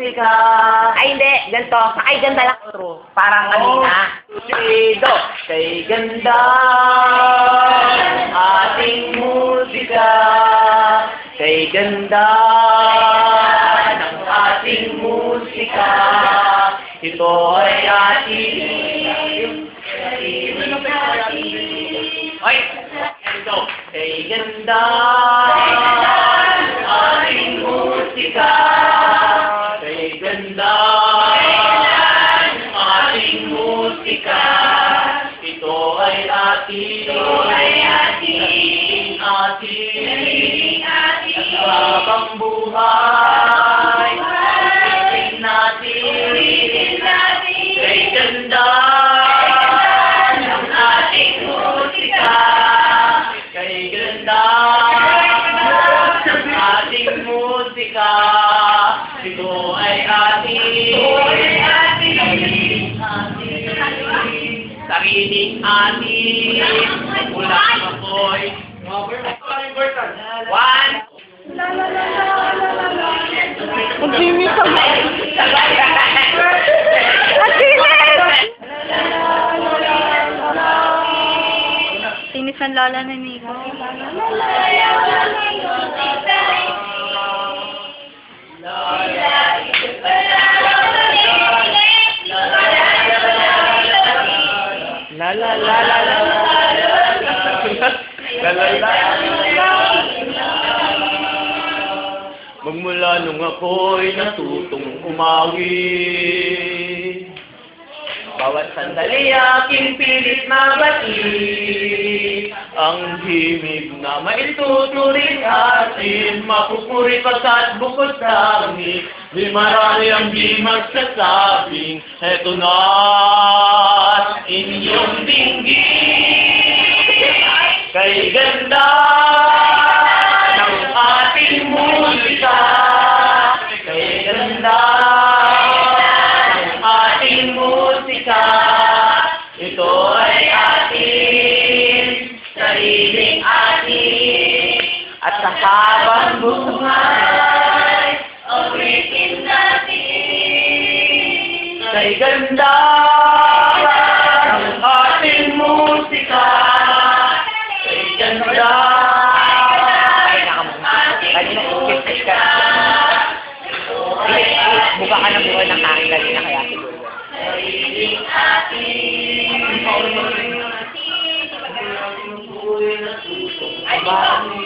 musika. Ay, hindi. Ganito. Sakay ganda lang. Parang kanina. Do. Kay ganda ng ating musika. Kay ganda ng ating musika. Ito ay ating... Ay! Ito. Kay ganda ng ating musika. Kay ganda ng ating musika. Ito ay ating habang buhay. Ulitin natin. Kay ganda ng ating musika. Kay ganda ng ating musika. Ito ay sariling atin. Mula ako'y one. Ang Jimmy ka ba? Ang Jimmy! Tinis ng lala na Nico. La la la la la la la la. Magmula nung ako'y natutong umawi, bawat sandali aking pilit na bati, ang himig na maituturing atin, mapupuri pagkat bukod sa amin, di marami ang di magsasabing, eto na inyong dinggin, kay ganda ng ating musika, kay ganda ng ating musika, ito ay ating sariling atin, at sa habang buhay, ulitin natin, kay ganda ng ating musika, kay ganda. Kanina ikip ka. Buka ka ng buhay ng aking kanina kaya siguro.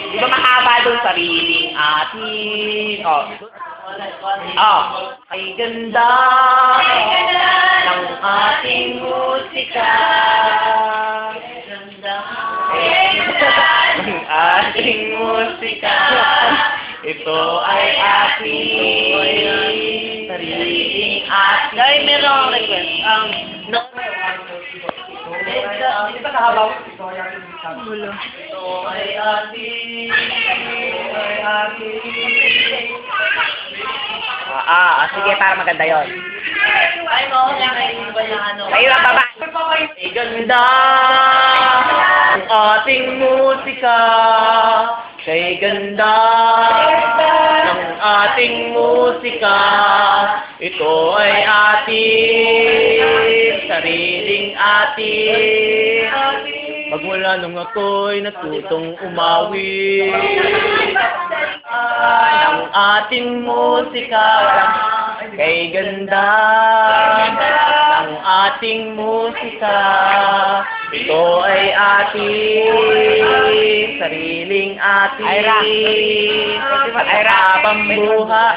Di ba mahaba doon sariling atin? Ay ganda ng ating musika. Ng ating musika. Ito ay ating sariling ating. Dahil meron akong request. Ito kahabaw. Gulo. Ito ay ating. Sige, para maganda yun. Ay, mo, naiiba na ano. Kayo ang baba. Ay ganda ng ating musika. Kay ganda ng ating musika. Ito ay ating sariling atin. Magmula nung ako'y natutong umawi ng ating musika. Kay ganda ng ating musika. Ito ay ating sariling atin. Ira. Habang buhay.